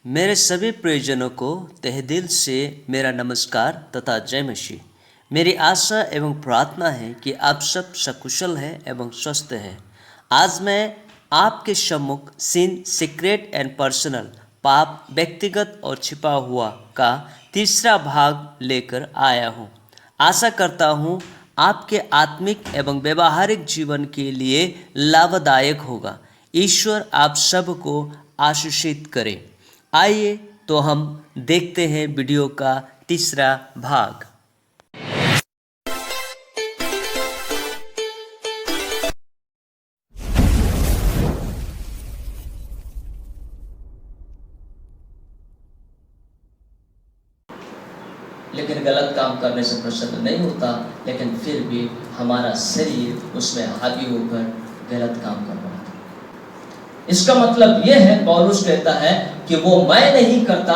मेरे सभी प्रियजनों को तहे दिल से मेरा नमस्कार तथा जय मसीह। मेरी आशा एवं प्रार्थना है कि आप सब सकुशल हैं एवं स्वस्थ हैं। आज मैं आपके सम्मुख सिन सीक्रेट एंड पर्सनल पाप व्यक्तिगत और छिपा हुआ का तीसरा भाग लेकर आया हूँ। आशा करता हूँ आपके आत्मिक एवं व्यवहारिक जीवन के लिए लाभदायक होगा। ईश्वर आप सबको आशीषित करे। आइए तो हम देखते हैं वीडियो का तीसरा भाग। लेकिन गलत काम करने से प्रसन्न नहीं होता, लेकिन फिर भी हमारा शरीर उसमें हावी होकर गलत काम कर रहा है। इसका मतलब यह है, पौलुस कहता है कि वो मैं नहीं करता,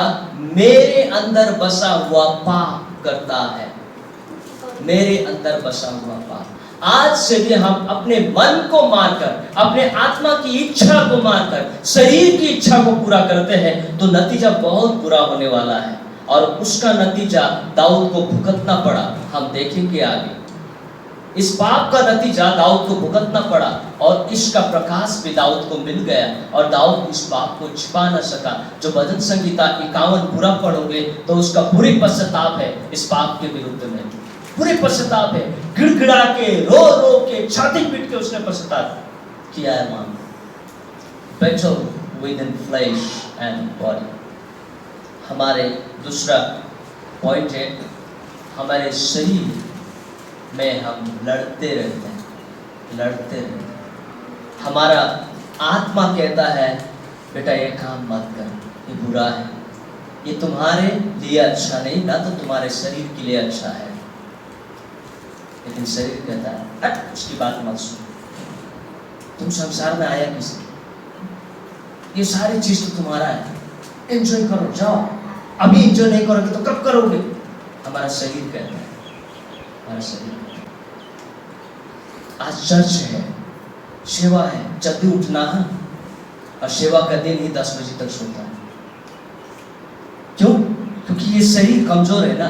मेरे अंदर बसा हुआ पाप करता है। मेरे अंदर बसा हुआ पाप। आज से भी हम अपने मन को मारकर, अपने आत्मा की इच्छा को मारकर शरीर की इच्छा को पूरा करते हैं तो नतीजा बहुत बुरा होने वाला है, और उसका नतीजा दाऊद को भुगतना पड़ा। हम देखेंगे आगे। इस पाप का नतीजा दाऊद को भुगतना पड़ा, और इसका प्रकाश भी दाऊद को मिल गया, और दाऊद इस पाप को छिपा न सका। जो भजन संगीता 51 पूरा पढ़ोगे तो उसका पूरी पश्चाताप है इस पाप के विरुद्ध में। पूरे पश्चाताप है, गिड़गिड़ा के, रो रो के, छाती पीट के उसने पश्चाताप किया है। मान battle within flesh and body। हमारे दूसरा पॉइंट है, हमारे शरीर में हम लड़ते रहते हैं। हमारा आत्मा कहता है बेटा ये काम मत कर, ये बुरा है, ये तुम्हारे लिए अच्छा नहीं, ना तो तुम्हारे शरीर के लिए अच्छा है। लेकिन शरीर कहता है हट, उसकी बात मत सुनो, तुम संसार में आया किस लिए, ये सारी चीज तो तुम्हारा है, एंजॉय करो, जाओ। अभी एंजॉय नहीं करोगे तो कब करोगे? हमारा शरीर कहता है, हमारा शरीर। आज चर्च है, सेवा है, जल्दी उठना है, और सेवा का दिन ही 10 बजे तक सोता है। क्यों? क्योंकि ये शरीर कमजोर है ना,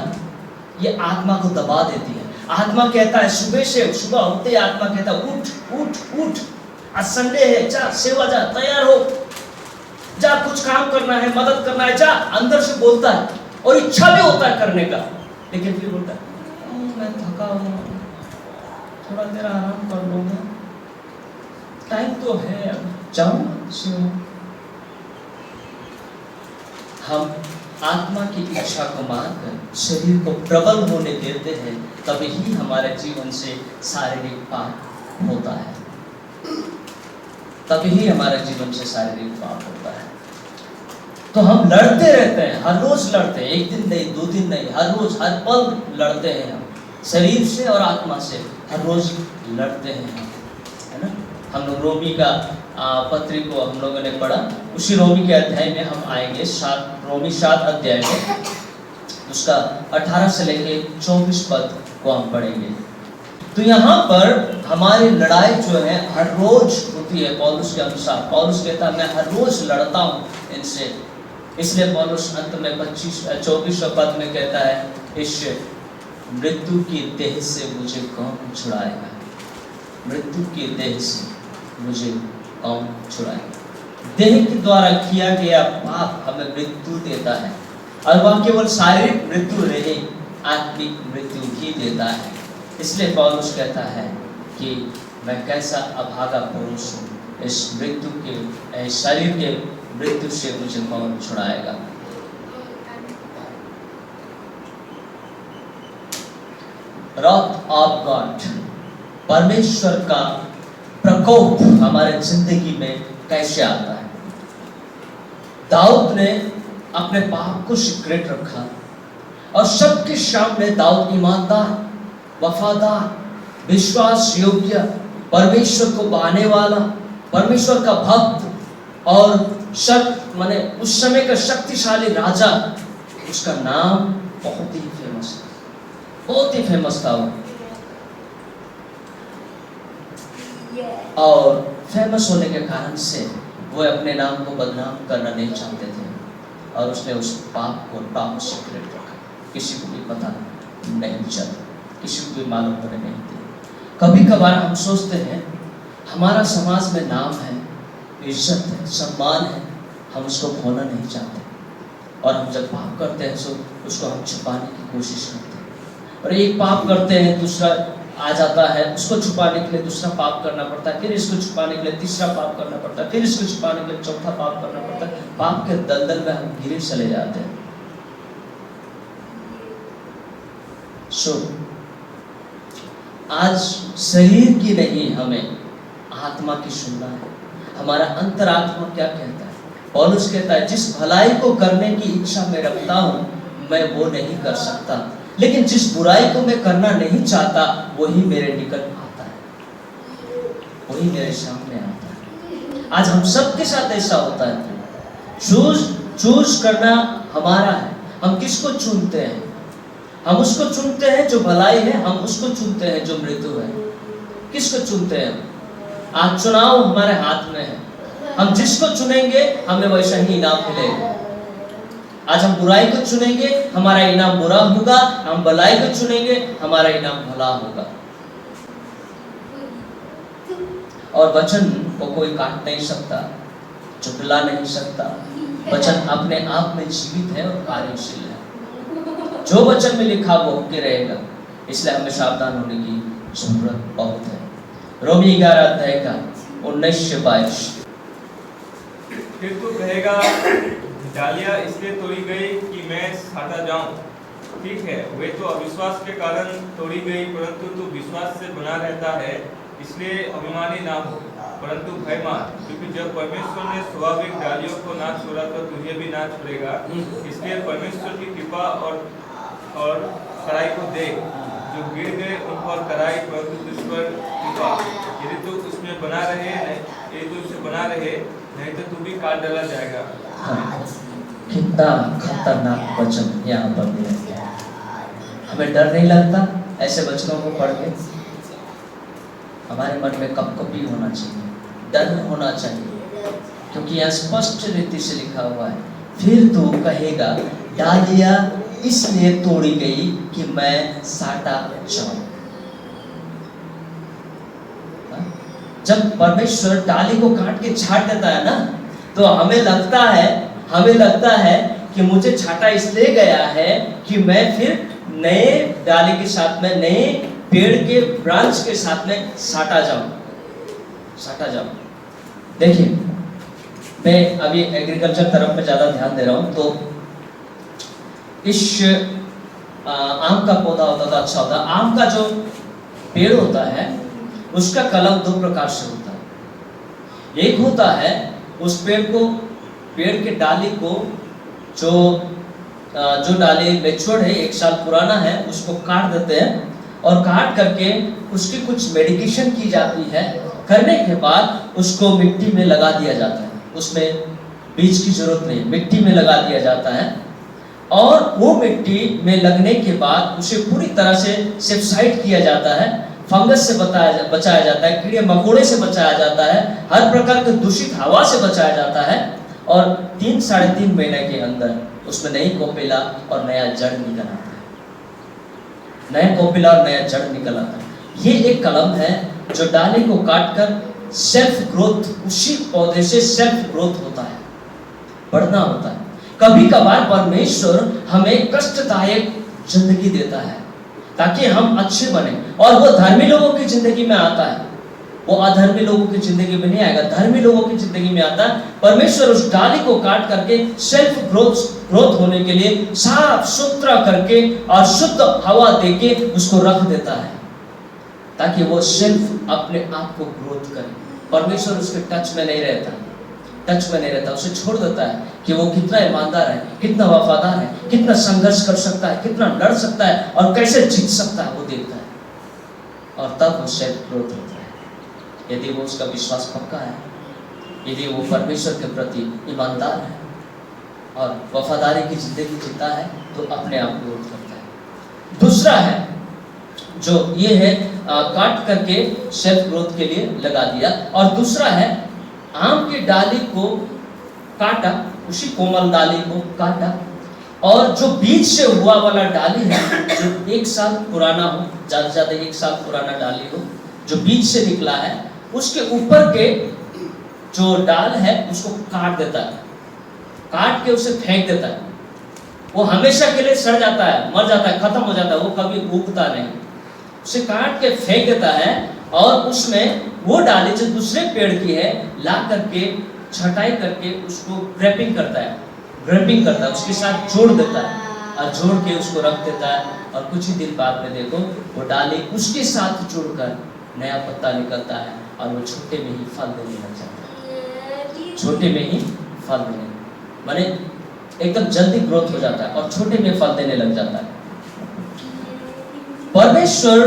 ये आत्मा को दबा देती है। आत्मा कहता है सुबह होते ही आत्मा कहता है उठ उठ उठ, आज संडे है, जा सेवा जा, तैयार हो, जा कुछ काम करना है, मदद करना है, जा। अंदर से बोलता है और इच्छा भी होता है करने का, लेकिन फिर बोलता है मैं थका हूँ, थोड़ा देर आराम कर लूंगा, टाइम तो है, अब जाऊंगा सेवा। हम आत्मा की इच्छा को मारकर शरीर को प्रबल होने देते हैं, तभी ही हमारे जीवन से शारीरिक पाप होता है। तभी ही हमारे जीवन से शारीरिक पाप होता है। तो हम लड़ते रहते हैं, हर रोज लड़ते हैं, एक दिन नहीं, 2 दिन नहीं, हर रोज, हर पल लड़ते हैं हम शरीर से और आत्मा से, हर रोज लड़ते हैं हम, है ना। हम लोग रोमी का पत्री को हम लोगों ने पढ़ा, उसी रोमी के अध्याय में हम आएंगे, रोमी 7 अध्याय में, उसका 18 से लेके 24 पद को हम पढ़ेंगे। तो यहाँ पर हमारी लड़ाई जो है हर रोज होती है। पौलुस के अनुसार, पौलुस कहता है मैं हर रोज लड़ता हूँ इनसे। इसलिए पौलुस अंत में 24 पद में कहता है, इस मृत्यु की देह से मुझे कौन छुड़ाएगा, मृत्यु की देह से मुझे कौन छुड़ाएगा। देह के द्वारा किया गया पाप हमें मृत्यु देता है, और वह केवल शारीरिक मृत्यु नहीं, आत्मिक मृत्यु भी देता है। इसलिए पौलुस कहता है कि मैं कैसा अभागा पुरुष हूँ, इस मृत्यु के, शरीर के मृत्यु से मुझे कौन छुड़ाएगा। रॉथ ऑफ गॉड, परमेश्वर का प्रकोप हमारे जिंदगी में कैसे आता है। दाऊद ने अपने पाप को सीक्रेट रखा, और सबके सामने दाऊद ईमानदार, वफादार, विश्वास योग्य, परमेश्वर को पाने वाला, परमेश्वर का भक्त, और माने उस समय का शक्तिशाली राजा, उसका नाम बहुत ही फेमस था, बहुत ही फेमस था वो। और फेमस होने के कारण से वो अपने नाम को बदनाम करना नहीं चाहते थे। और उसने उस पाप को टॉप सीक्रेट रखा, किसी को भी पता नहीं चला, किसी को भी मालूम होने नहीं दिया। कभी कभार हम सोचते हैं हमारा समाज में नाम है, इज्जत है, सम्मान है, हम उसको खोना नहीं चाहते, और हम जब पाप करते हैं तो उसको हम छुपाने की कोशिश करते हैं। और एक पाप करते हैं, दूसरा आ जाता है, उसको छुपाने के लिए दूसरा पाप करना पड़ता है, फिर इसको छुपाने के लिए तीसरा पाप करना पड़ता है, फिर इसको छुपाने के लिए चौथा पाप करना पड़ता है। पाप के दलदल में हम गिरे चले जाते हैं। आज शरीर की नहीं, हमें आत्मा की सुनना है। हमारा अंतरात्मा क्या कहता है? पौलुस कहता है जिस भलाई को करने की इच्छा मैं रखता हूं मैं वो नहीं कर सकता, लेकिन जिस बुराई को मैं करना नहीं चाहता वही मेरे निकट आता है, वही मेरे सामने आता है। आज हम सबके साथ ऐसा होता है। चूज करना हमारा है। हम किसको चुनते हैं? हम उसको चुनते हैं जो भलाई है, हम उसको चुनते हैं जो मृत्यु है। किसको चुनते हैं? आज चुनाव हमारे हाथ में है। हम जिसको चुनेंगे हमें वैसा ही इनाम मिलेगा। आज हम बुराई को चुनेंगे, हमारा इनाम बुरा होगा। हम भलाई को चुनेंगे, हमारा इनाम भला होगा। और वचन को कोई काट नहीं सकता, चुटला नहीं सकता। वचन अपने आप में जीवित है और कार्यशील है। जो वचन में लिखा वो होके रहेगा, इसलिए हमें सावधान होने की जरूरत बहुत है। रोमी 11 अध्याय का 19 से 22। फिर तू कहेगा डालियां इसलिए तोड़ी गई कि मैं साटा जाऊं। ठीक है, वे तो अविश्वास के कारण तोड़ी गई, परंतु तू विश्वास से बना रहता है, इसलिए अभिमानी ना हो, परंतु भय मान, क्योंकि जब परमेश्वर ने स्वाभाविक डालियों को ना छोड़ा तो तुझे भी ना छोड़ेगा। इसलिए परमेश्वर की कृपा और कड़ाई को देख, जो गिर गए उन पर कड़ाई, परंतु तुझ पर कृपा। यदि तू उसमें बना रहे, यदि तू उससे बना रहे, नहीं तो तू भी काट डाला जाएगा। कितना खतरनाक वचन यहाँ पर दिया गया। हमें डर नहीं लगता ऐसे वचनों को पढ़ के? हमारे मन में कपकपी होना चाहिए, डर होना चाहिए, क्योंकि यहाँ स्पष्ट रीति से लिखा हुआ है, फिर तू कहेगा डालियां इसलिए तोड़ी गई कि मैं साटा जाऊं। जब परमेश्वर डाली को काट के छाट देता है ना, तो हमें लगता है कि मुझे छाटा इसलिए गया है कि मैं फिर नए डाली के साथ में, नए पेड़ के ब्रांच के साथ में साटा जाऊं। देखिए, मैं अभी एग्रीकल्चर तरफ में ज्यादा ध्यान दे रहा हूं, तो इस आम का पौधा होता था, अच्छा होता। आम का जो पेड़ होता है उसका कलम दो प्रकार से होता है। एक होता है उस पेड़ के डाली को जो डाली मैच्योर है, 1 साल पुराना है, उसको काट देते हैं और काट करके उसकी कुछ मेडिकेशन की जाती है। करने के बाद उसको मिट्टी में लगा दिया जाता है। उसमें बीज की जरूरत नहीं, मिट्टी में लगा दिया जाता है। और वो मिट्टी में लगने के बाद उसे पूरी तरह से सेप्साइड किया जाता है, फंगस से बचाया जाता है, कीड़े मकोड़े से बचाया जाता है, हर प्रकार के दूषित हवा से बचाया जाता है। और 3 साढ़े 3 महीने के अंदर उसमें नई कोपिला और नया जड़ निकल आता है। नया कोपिला और नया जड़ निकल आता है। ये एक कलम है जो डाली को काटकर सेल्फ ग्रोथ, उसी पौधे से सेल्फ ग्रोथ होता है, बढ़ना होता है। कभी कभार परमेश्वर हमें कष्टदायक जिंदगी देता है ताकि हम अच्छे बने, और वो धर्मी लोगों की जिंदगी में आता है, वो अधर्मी लोगों की जिंदगी में नहीं आएगा, धर्मी लोगों की जिंदगी में आता है। परमेश्वर उस डाली को काट करके सेल्फ ग्रोथ होने के लिए साफ सुथरा करके और शुद्ध हवा देके उसको रख देता है, ताकि वो सेल्फ अपने आप को ग्रोथ करे। परमेश्वर उसके टच में नहीं रहता, उसे छोड़ देता है कि वो कितना ईमानदार है, कितना वफादार है, कितना संघर्ष कर सकता है, कितना लड़ सकता है और कैसे जीत सकता है, वो देखता है। और तब वो सेल्फ ग्रोथ होता है। यदि वो उसका विश्वास पक्का है, यदि वो परमेश्वर के प्रति ईमानदार है और वफादारी की जिंदगी जीता है, तो अपने आप ग्रोथ करता है। दूसरा है जो ये है काट करके सेल्फ ग्रोथ के लिए लगा दिया, और दूसरा है आम की डाली को काटा उसी कोमल डाली को काटा, और जो बीज से हुआ वाला डाली है, जो 1 साल पुराना हो, ज्यादा से ज्यादा 1 साल पुराना डाली हो, जो बीज से निकला है, उसके ऊपर के जो डाल है उसको काट देता है, काट के उसे फेंक देता है। वो हमेशा के लिए सड़ जाता है, मर जाता है, खत्म हो जाता है, वो कभी उगता नहीं। उसे काट के फेंक देता है और उसमें वो डाली जो दूसरे पेड़ की है ला करके छटाई करके उसको ग्रेपिंग करता है, ग्रेपिंग करता है, उसके साथ जोड़ देता है और जोड़ के उसको रख देता है। और कुछ ही दिन बाद में देखो वो डाली उसके साथ जुड़कर नया पत्ता निकलता है और वो छोटे में ही फल देने लग जाता है, छोटे में ही फल देने, माने एकदम जल्दी ग्रोथ हो जाता है और छोटे में फल देने लग जाता है। परमेश्वर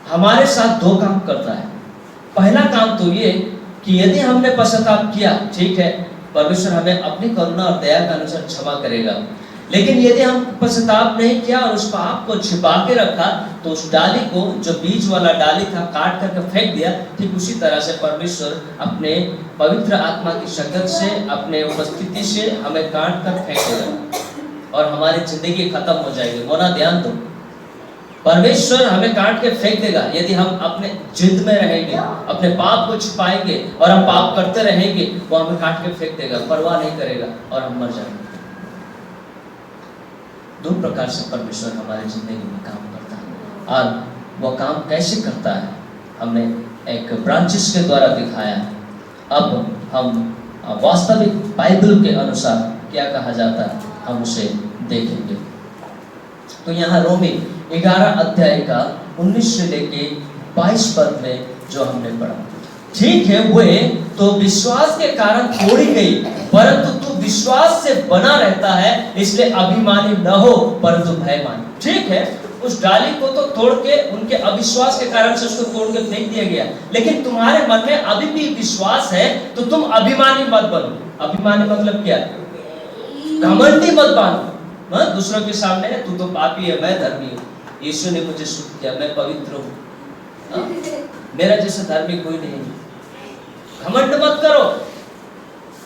हमारे साथ 2 काम करता है। पहला काम तो ये कि यदि हमने पश्चाताप किया, ठीक है, परमेश्वर हमें अपनी करुणा और दया के अनुसार क्षमा करेगा। लेकिन यदि हम पश्चाताप नहीं किया और उस पाप को छिपा के रखा, तो उस डाली को, जो बीज वाला डाली था, काट करके फेंक दिया। ठीक उसी तरह से परमेश्वर अपने पवित्र आत्मा की शक्ति से, अपने उपस्थिति से हमें काट कर फेंक देगा और हमारी जिंदगी खत्म हो जाएगी। मोना ध्यान दो, परमेश्वर हमें काट के फेंक देगा यदि हम अपने जिद में रहेंगे, अपने पाप को छिपाएंगे और हम पाप करते रहेंगे। वो हमें काट के फेंक देगा, परवाह नहीं करेगा और हम मर जाएंगे। 2 प्रकार से परमेश्वर हमारी जिंदगी में काम करता है। और वो काम कैसे करता है हमने एक ब्रांचेस के द्वारा दिखाया। अब हम वास्तविक बाइबल के अनुसार क्या कहा जाता है हम उसे देखेंगे। तो यहाँ रोमी 11 अध्याय का 19 से लेके 22 पद में जो हमने पढ़ा, ठीक है, वे तो विश्वास के कारण तोड़ी गई, परंतु तू विश्वास से बना रहता है, इसलिए अभिमानी न हो परंतु भयमानी। ठीक है, उस डाली को तो तोड़ के उनके अविश्वास के कारण से उसको तोड़ के फेंक दिया गया, लेकिन तुम्हारे मन में अभी भी विश्वास है तो तुम अभिमानी मत बनो। अभिमानी मतलब क्या? घमंडी मत बनो। दूसरों के सामने तू तो पापी है, मैं धर्मी हूँ, यीशु ने मुझे शुद्ध किया, मैं पवित्र हूँ, मेरा जैसा धर्मी कोई नहीं है। घमंड मत करो,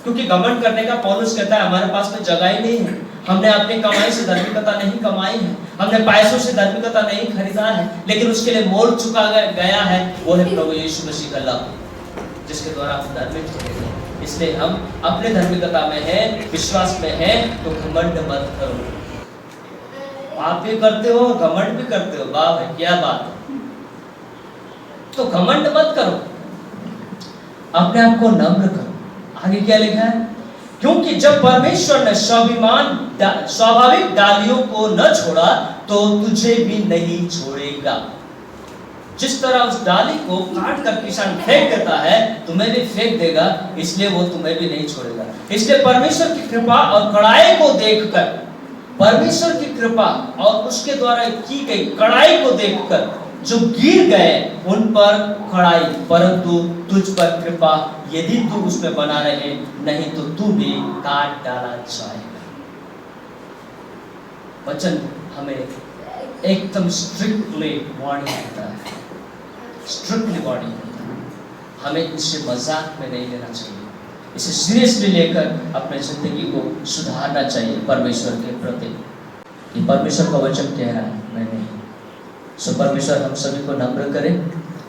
क्योंकि घमंड करने का पौलुस कहता है हमारे पास में जगह ही नहीं है। हमने अपनी कमाई से धार्मिकता नहीं कमाई है, हमने पैसों से धार्मिकता नहीं खरीदा है, लेकिन उसके लिए मोल चुका गया है, वो है प्रभु यीशु मसीह का लहू, जिसके द्वारा हम धार्मिक होते हैं। इसलिए हम अपने धार्मिकता में है, विश्वास में है, तो घमंड मत करो। आप भी करते हो, घमंड भी करते हो, वाह भाई क्या बात है। तो घमंड मत करो, अपने आप को नम्र करो। आगे क्या लिखा है? क्योंकि जब परमेश्वर ने स्वाभाविक डालियों को न छोड़ा तो तुझे भी नहीं छोड़ेगा। जिस तरह उस डाली को काट कर किसान फेंक देता है, तुम्हें भी फेंक देगा, इसलिए वो तुम्हें भी नहीं छोड़ेगा। इसलिए परमेश्वर की कृपा और कड़ाई को देखकर, परमेश्वर की कृपा और उसके द्वारा की गई कड़ाई को देखकर जो गिर गए उन पर कड़ाई, परंतु तुझ पर कृपा, यदि तू उसमें बना रहे, नहीं तो तू भी काट डाला जाएगा। वचन हमें एकदम स्ट्रिक्टली वार्निंग देता है, स्ट्रिक्टली वार्निंग देता है। हमें इसे मजाक में नहीं लेना चाहिए, इसे सीरियसली लेकर अपने जिंदगी को सुधारना चाहिए परमेश्वर के प्रति। कि परमेश्वर का वचन कह रहा है, मैं नहीं। सो परमेश्वर हम सभी को नम्र करें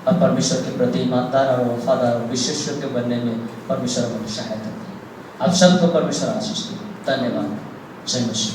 और परमेश्वर के प्रति ईमानदार और वफादार और विशेषज्ञ बनने में परमेश्वर हमें सहायता करें। आप सबको परमेश्वर आशीष दे। धन्यवाद। जय मसीह।